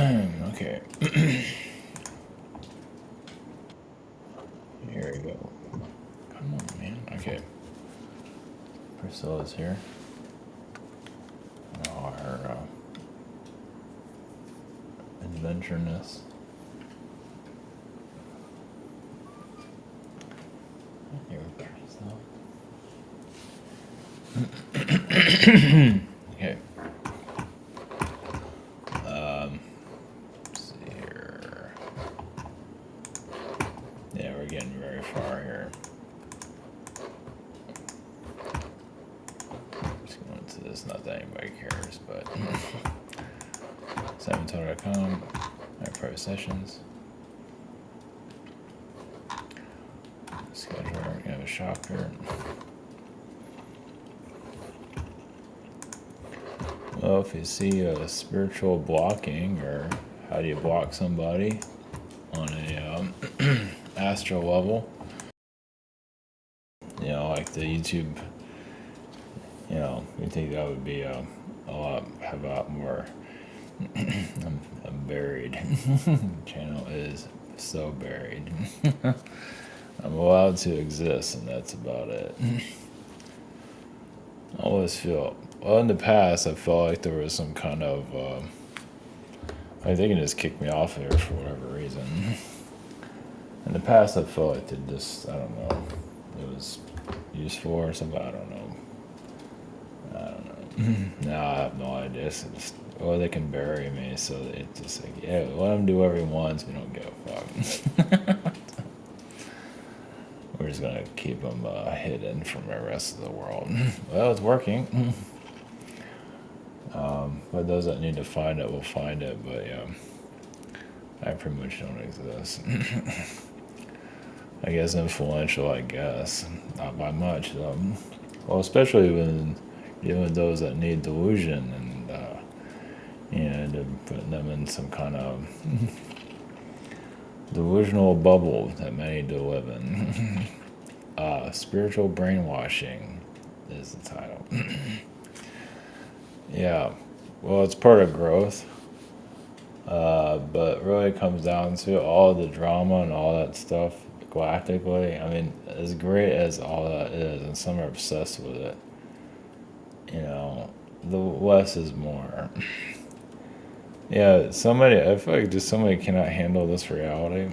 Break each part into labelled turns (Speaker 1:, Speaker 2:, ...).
Speaker 1: Okay. Here we go. Come on, man. Okay. Priscilla's here. Our adventureness. Here we go. Okay. Let's see here. Yeah, we're getting very far here. Just going into this, not that anybody cares, but Saboteur.com, our private sessions. Scheduler, we have a shop here. Well, if you see a spiritual blocking, or how do you block somebody on a astral level, like the YouTube, you think that would be have a lot more. I'm buried. Channel is so buried. I'm allowed to exist, and that's about it. I always feel, well, in the past, I felt like there was some kind of, they can just kick me off there for whatever reason. In the past, I felt like it just, I don't know, it was useful or something, I don't know. No, I have no idea. It's just, or they can bury me, so it's just like, yeah, let them do whatever he wants, we don't give a fuck. We're just gonna keep them hidden from the rest of the world. Well, it's working. But those that need to find it will find it, but yeah, I pretty much don't exist. I guess influential, I guess. Not by much, though. Well, especially when dealing with those that need delusion and putting them in some kind of delusional bubble that many do live in. Spiritual brainwashing is the title. Yeah, well, it's part of growth. But really it comes down to all the drama and all that stuff galactically. I mean, as great as all that is, and some are obsessed with it, the less is more. Yeah, I feel like just somebody cannot handle this reality.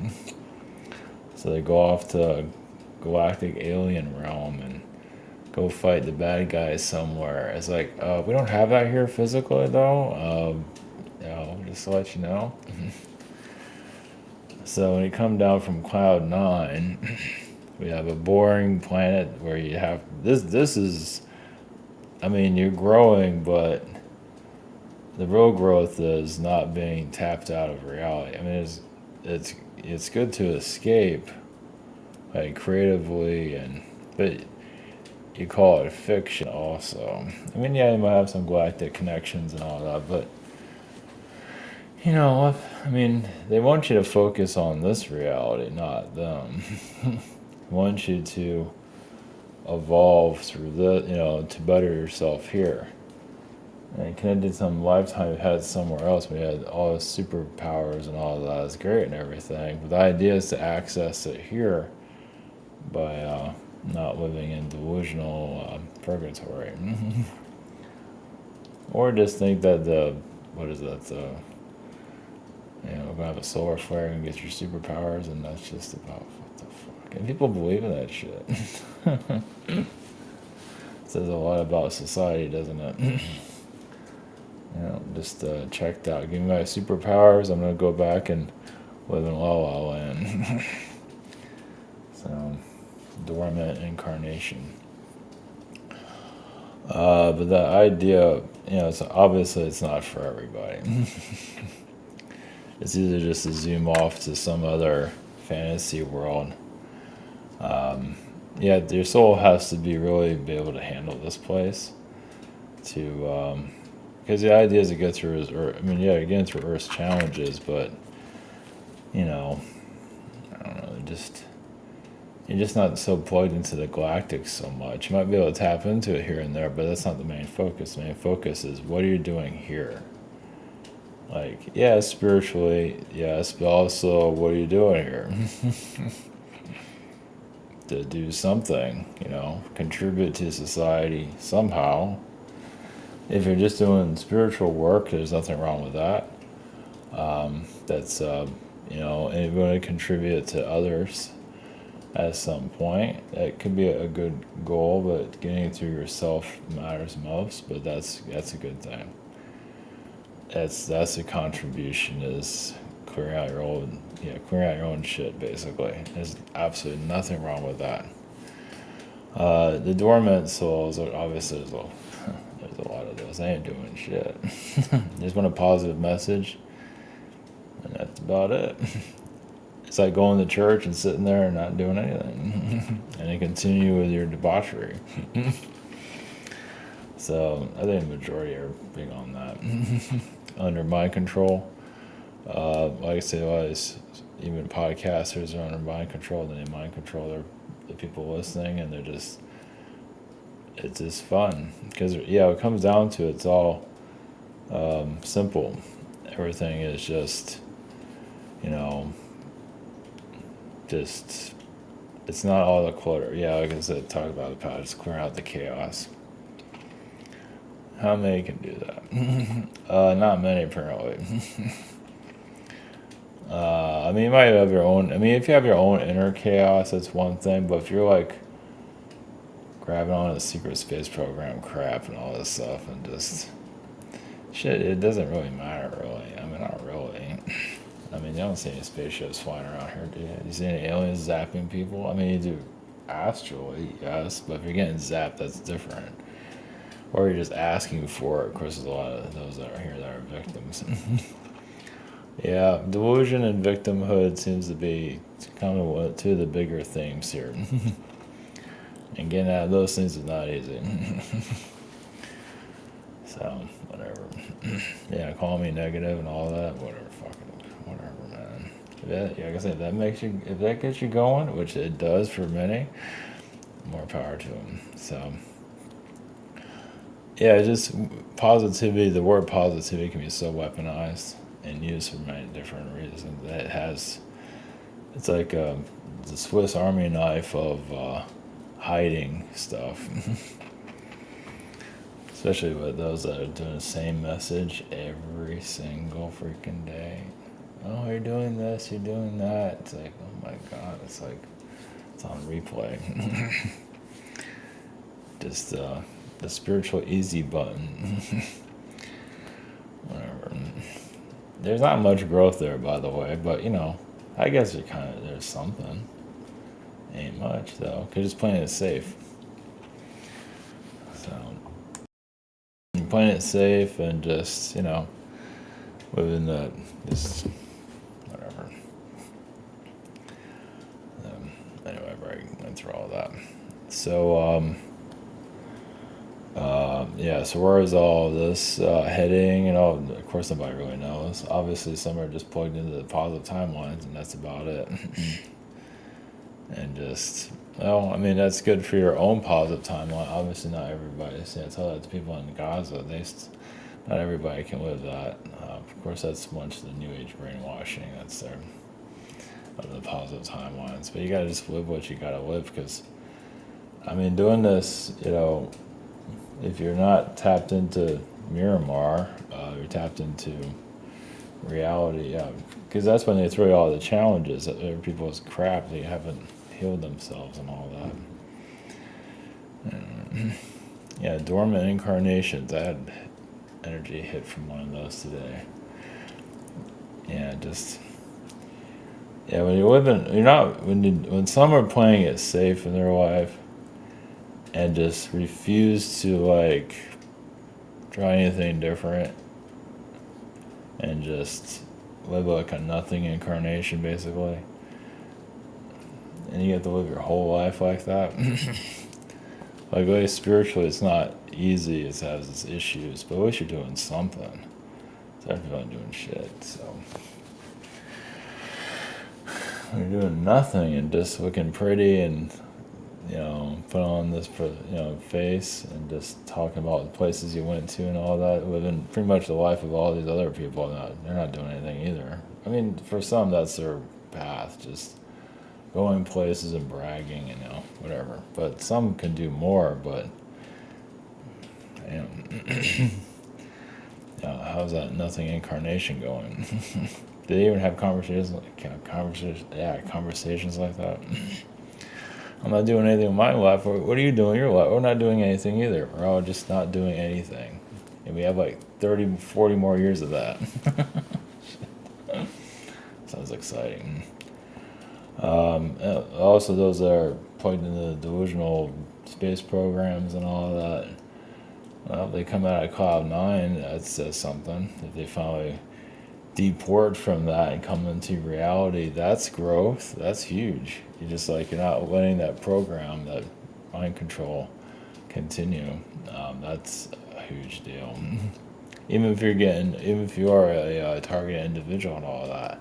Speaker 1: So they go off to a galactic alien realm and go fight the bad guys somewhere. It's like, we don't have that here physically, though. Just to let you know. So when you come down from Cloud 9, we have a boring planet where you have this is, I mean, you're growing, but the real growth is not being tapped out of reality. I mean, it's good to escape, like creatively, but you call it fiction also. I mean, yeah, you might have some galactic connections and all that, but I mean, they want you to focus on this reality, not them. They want you to evolve through to better yourself here. And connected some lifetime we had somewhere else. We had all the superpowers and all that. It's great and everything. But the idea is to access it here by not living in delusional purgatory. Or just think that we're gonna have a solar flare and get your superpowers, and that's just about what the fuck. And people believe in that shit. It says a lot about society, doesn't it? Just checked out. Give me my superpowers, I'm gonna go back and live in La La Land. So, dormant incarnation. But the idea, it's obviously it's not for everybody. It's either just to zoom off to some other fantasy world. Your soul has to be able to handle this place. Because the idea is to get through again through Earth's challenges, but I don't know, you're just not so plugged into the galactics so much. You might be able to tap into it here and there, but that's not the main focus. The main focus is what are you doing here? Like, yeah, spiritually, yes, but also, what are you doing here? To do something, contribute to society somehow. If you're just doing spiritual work, there's nothing wrong with that. That's, and you're going to contribute to others at some point. That could be a good goal, but getting it through yourself matters most. But that's a good thing. That's a contribution, is clearing out your own shit. Basically, there's absolutely nothing wrong with that. The dormant souls are obviously there's a lot of those. They ain't doing shit. They just want a positive message, and that's about it. It's like going to church and sitting there and not doing anything, and then continue with your debauchery. So I think the majority are big on that. Under mind control. Like I say, even podcasters are under mind control. Then they mind control the people listening, and it's just fun. Because, yeah, it comes down to it's all simple. Everything is just, it's not all the clutter. Yeah, like I said, talk about it, pal. Just clear out the chaos. How many can do that? Not many, apparently. You might have your own. If you have your own inner chaos, that's one thing. But if you're like grabbing on a secret space program crap and all this stuff and just shit, it doesn't really matter, really. Not really. You don't see any spaceships flying around here, do you? Do you see any aliens zapping people? You do astrally, yes, but if you're getting zapped, that's different. Or you're just asking for it. Of course, there's a lot of those that are here that are victims. Yeah, delusion and victimhood seems to be kind of two of the bigger themes here. And getting out of those things is not easy. So, whatever. Yeah, call me negative and all that. Whatever, man. Like I said, if that gets you going, which it does for many, more power to them. So, yeah, just positivity. The word positivity can be so weaponized and used for many different reasons. It's like the Swiss Army knife of hiding stuff. Especially with those that are doing the same message every single freaking day. Oh, you're doing this, you're doing that. It's like, oh my God, it's like, it's on replay. Just the spiritual easy button. Whatever. There's not much growth there, by the way, but I guess there's something. Ain't much though, cause just playing it safe. So playing it safe and just within the just whatever. Anyway, I went through all that. So yeah. So where is all this heading? Of course, nobody really knows. Obviously, some are just plugged into the positive timelines, and that's about it. And just, that's good for your own positive timeline. Obviously, not everybody. See, I tell that to people in Gaza. Not everybody can live that. Of course, that's much the New Age brainwashing. That's their of the positive timelines. But you gotta just live what you gotta live, because, doing this, if you're not tapped into Miramar, you're tapped into reality, because that's when they throw you all the challenges. That people's crap, they haven't healed themselves and all that. And, yeah, dormant incarnations. I had energy hit from one of those today. Yeah, when you're living, when some are playing it safe in their life and just refuse to try anything different and just live like a nothing incarnation, basically. And you have to live your whole life like that. Spiritually, it's not easy. It has its issues, but at least you're doing something. So everyone's doing shit, so. You're doing nothing and just looking pretty and put on this, face and just talking about the places you went to and all that, living pretty much the life of all these other people. They're not doing anything either. I mean, for some, that's their path, just going places and bragging, whatever. But some can do more, but, how's that nothing incarnation going? Do they even have conversations like that? I'm not doing anything in my life. What are you doing in your life? We're not doing anything either. We're all just not doing anything. And we have like 30, 40 more years of that. Sounds exciting. Also, those that are plugged into the delusional space programs and all that, well, they come out of Cloud 9, that says something. If they finally deport from that and come into reality, that's growth. That's huge. You're not letting that program, that mind control, continue. That's a huge deal. Even if you are a targeted individual and all that,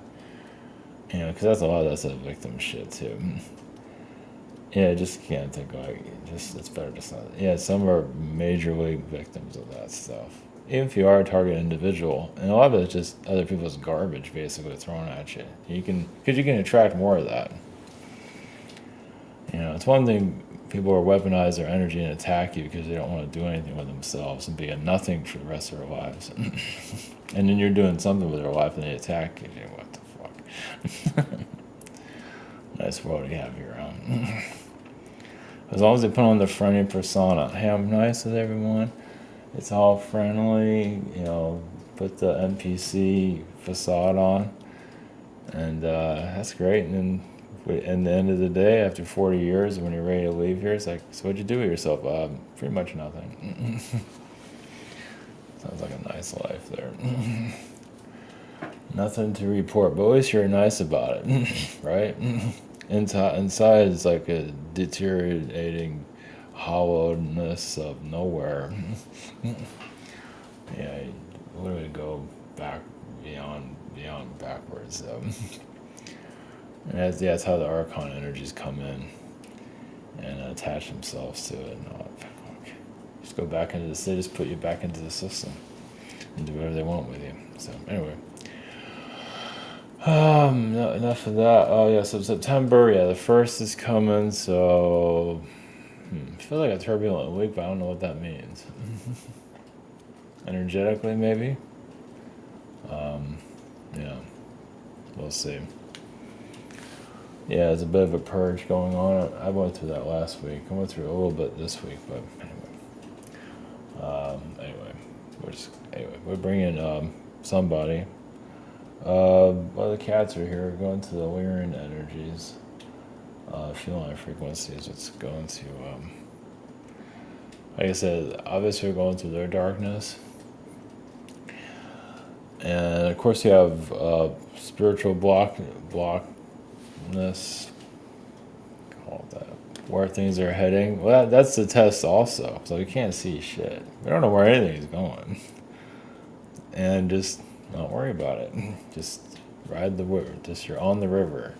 Speaker 1: because that's a lot of that's a victim shit too. Yeah, just can't think it's better just not. Yeah, some are majorly victims of that stuff. Even if you are a target individual, and a lot of it's just other people's garbage basically thrown at you. Because you can attract more of that. It's one thing people are weaponize their energy and attack you because they don't want to do anything with themselves and be a nothing for the rest of their lives. And then you're doing something with their life and they attack you. What the fuck? Nice world you have here, As long as they put on the friendly persona. Hey, I'm nice with everyone. It's all friendly, put the NPC facade on. And that's great. And then at the end of the day, after 40 years, when you're ready to leave here, it's like, so what'd you do with yourself? Pretty much nothing. Sounds like a nice life there. Nothing to report, but at least you're nice about it, right? Inside it's like a deteriorating hollowness of nowhere. Yeah, literally go back beyond backwards. And that's how the Archon energies come in and attach themselves to it. Just go back into they just put you back into the system and do whatever they want with you. So anyway. No, enough of that. Oh yeah, so September, the 1st is coming, so I feel like a turbulent week, but I don't know what that means. Energetically, maybe. Yeah, we'll see. Yeah, there's a bit of a purge going on. I went through that last week. I went through a little bit this week, but anyway. We're bringing somebody. The cats are here, going to the Lyran energies. Feeling frequencies, it's going to, like I said, obviously we're going through their darkness. And of course you have spiritual blockness, call it that, where things are heading. Well, that's the test also. So you can't see shit. We don't know where anything is going. And just not worry about it. Just ride the river. Just you're on the river.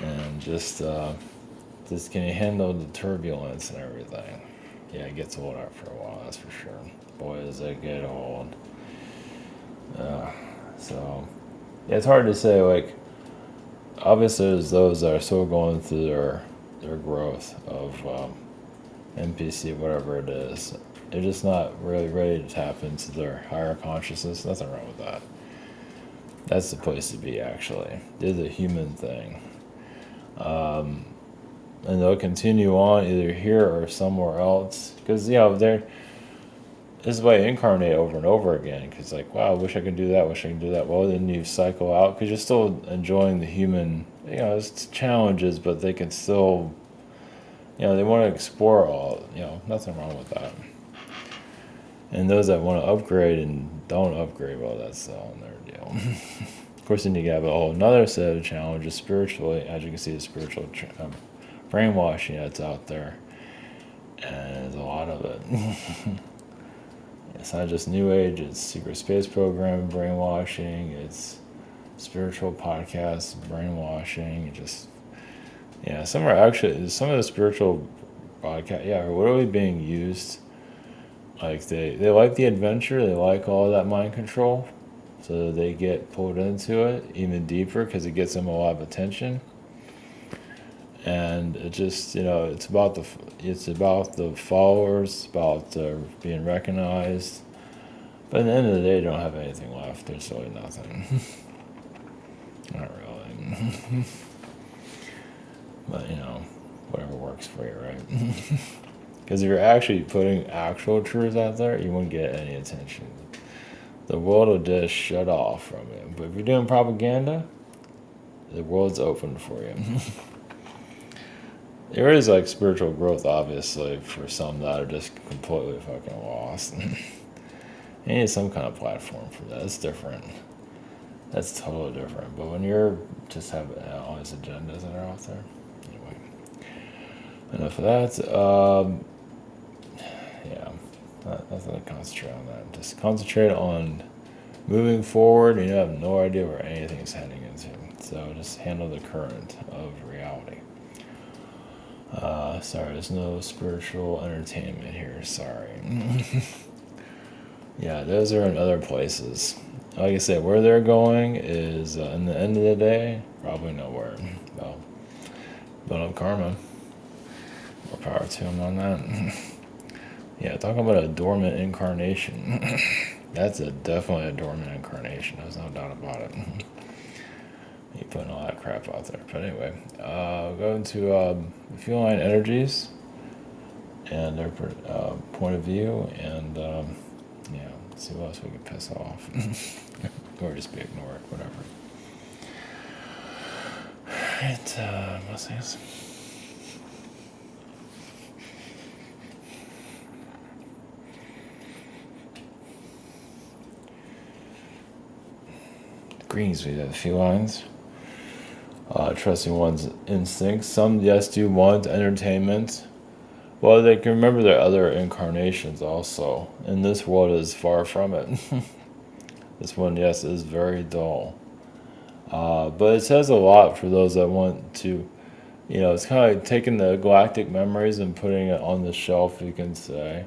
Speaker 1: And just can you handle the turbulence and everything? Yeah, it gets old after a while, that's for sure. Boy, does it get old. So, yeah, it's hard to say. Like, obviously, there's those that are still going through their growth of NPC, whatever it is. They're just not really ready to tap into their higher consciousness. Nothing wrong with that. That's the place to be, actually. Do the human thing. And they'll continue on either here or somewhere else. Because, this is why I incarnate over and over again. Because, wow, I wish I could do that, Well, then you cycle out. Because you're still enjoying the human, it's challenges, but they can still, they want to explore all, nothing wrong with that. And those that want to upgrade and don't upgrade, well, that's all their deal. Of course, then you have a whole another set of challenges spiritually. As you can see, the spiritual brainwashing that's out there. And there's a lot of it. It's not just New Age, it's secret space program brainwashing, it's spiritual podcasts brainwashing, just Yeah, some of the spiritual broadcast, yeah, are literally being used. Like they like the adventure, they like all that mind control, so they get pulled into it even deeper because it gets them a lot of attention. And it just, it's about the followers, about being recognized. But at the end of the day, they don't have anything left. There's really nothing. Not really. But whatever works for you, right? Because if you're actually putting actual truth out there, you won't get any attention. The world will just shut off from it. But if you're doing propaganda, the world's open for you. There is like spiritual growth, obviously, for some that are just completely fucking lost. You need some kind of platform for that. It's different. That's totally different. But when you're just have all these agendas that are out there, anyway. Enough of that. Yeah, nothing to concentrate on that. Just concentrate on moving forward, and you have no idea where anything is heading into. So just handle the current of reality. Sorry, there's no spiritual entertainment here. Sorry. Yeah, those are in other places. Like I said, where they're going is, in the end of the day, probably nowhere. Well, but on karma. More power to him on that. Yeah, talking about a dormant incarnation. That's definitely a dormant incarnation. There's no doubt about it. You putting all that crap out there. But anyway, going to feline energies and their point of view, and yeah, see what else we can piss off. Or just be ignored, whatever. Alright, what's this? Greens, we have felines. Trusting one's instincts. Some, yes, do want entertainment. Well, they can remember their other incarnations also. And this world is far from it. This one, yes, is very dull. But it says a lot for those that want to, it's kind of like taking the galactic memories and putting it on the shelf, you can say,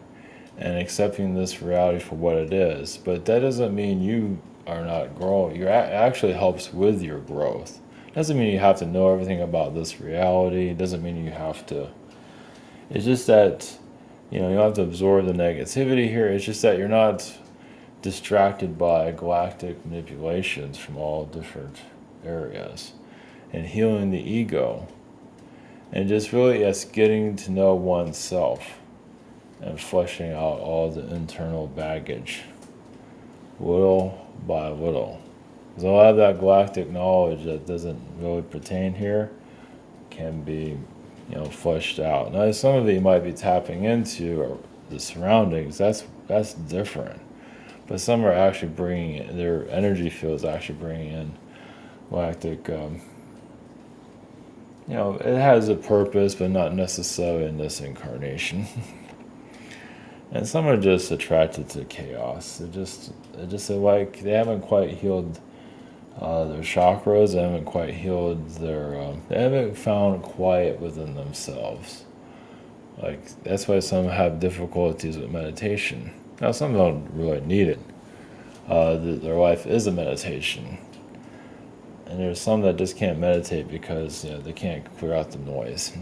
Speaker 1: and accepting this reality for what it is. But that doesn't mean you are not growing. It actually helps with your growth. Doesn't mean you have to know everything about this reality. It doesn't mean you have to. It's just that, you don't have to absorb the negativity here. It's just that you're not distracted by galactic manipulations from all different areas. And healing the ego. And just really, yes, getting to know oneself. And fleshing out all the internal baggage. Little by little. Because a lot of that galactic knowledge that doesn't really pertain here can be, fleshed out. Now, some of it you might be tapping into or the surroundings. That's different. But some are actually bringing in, their energy field is actually bringing in galactic. It has a purpose, but not necessarily in this incarnation. And some are just attracted to chaos. They haven't quite healed their chakras. They haven't quite healed they haven't found quiet within themselves. Like, that's why some have difficulties with meditation. Now, some don't really need it. Their life is a meditation. And there's some that just can't meditate because they can't clear out the noise.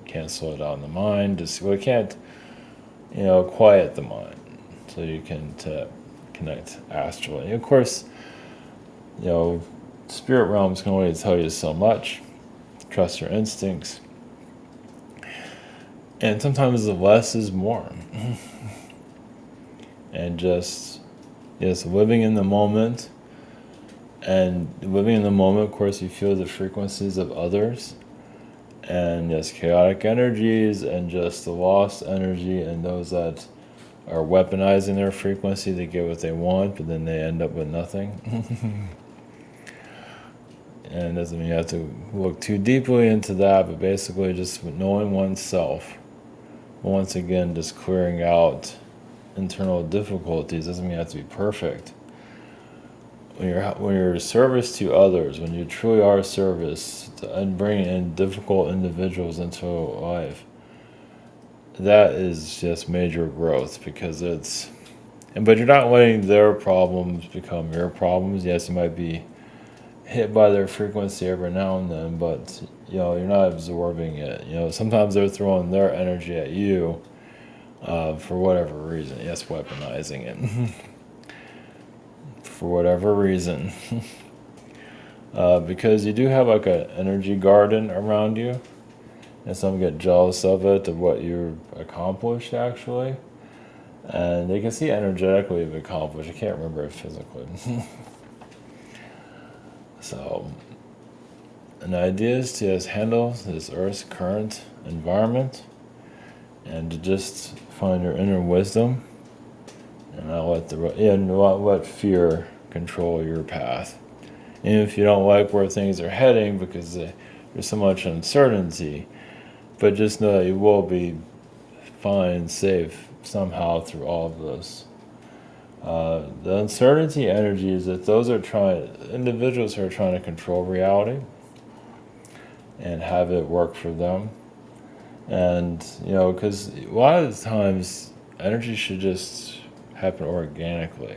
Speaker 1: Can't slow down the mind. They can't, quiet the mind so you can connect astrally. And of course, spirit realms can only tell you so much. Trust your instincts. And sometimes the less is more. And just, living in the moment. And living in the moment, of course, you feel the frequencies of others. And yes, chaotic energies and just the lost energy and those that are weaponizing their frequency to get what they want, but then they end up with nothing. And doesn't mean you have to look too deeply into that, but basically just knowing oneself. Once again, just clearing out internal difficulties. Doesn't mean you have to be perfect. when you're service to others, when you truly are service and bringing in difficult individuals into life, that is just major growth because but you're not letting their problems become your problems. Yes, you might be hit by their frequency every now and then, but you're not absorbing it. Sometimes they're throwing their energy at you for whatever reason. Yes, weaponizing it for whatever reason. Because you do have like an energy garden around you, and some get jealous of it, of what you've accomplished actually, and they can see energetically you've accomplished. I can't remember it physically. So, an idea is to just handle this Earth's current environment, and to just find your inner wisdom, and not let fear control your path. And if you don't like where things are heading because there's so much uncertainty, but just know that you will be fine, safe somehow through all of this. The uncertainty energy is that individuals who are trying to control reality and have it work for them. And, because a lot of the times energy should just happen organically.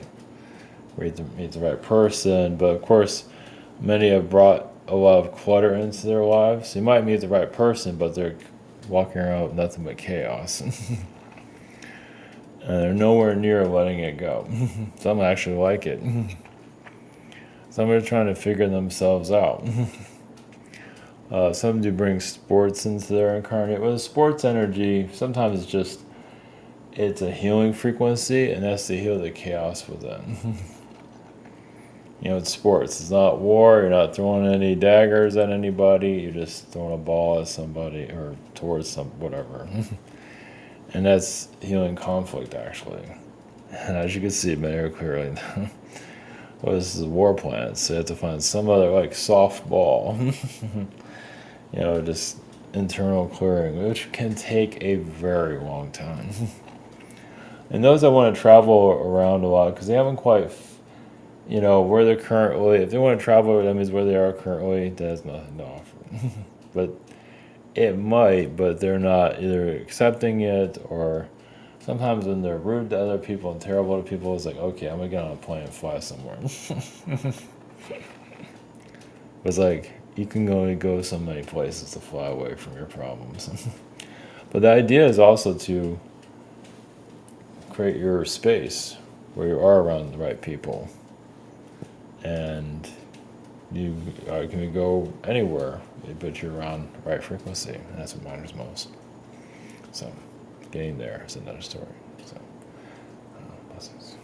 Speaker 1: Meet the right person, but of course, many have brought a lot of clutter into their lives. You might meet the right person, but they're walking around with nothing but chaos. And they're nowhere near letting it go. Some actually like it. Some are trying to figure themselves out. Some do bring sports into their incarnate. Well, the sports energy, sometimes it's a healing frequency, and that's to heal the chaos within. It's sports. It's not war. You're not throwing any daggers at anybody. You're just throwing a ball at somebody or towards whatever. And that's healing conflict, actually. And as you can see very clearly, well, this is a war planet, so you have to find some other, soft ball. Just internal clearing, which can take a very long time. And those that want to travel around a lot, because they haven't quite, where they're currently, if they want to travel, that means where they are currently, that has nothing to offer. But it might, but they're not either accepting it, or sometimes when they're rude to other people and terrible to people, it's like, okay, I'm going to get on a plane and fly somewhere. It's like, you can only go so many places to fly away from your problems. But the idea is also to create your space where you are around the right people. And you can go anywhere, but you're around the right frequency, and that's what matters most. So, getting there is another story. So, blessings.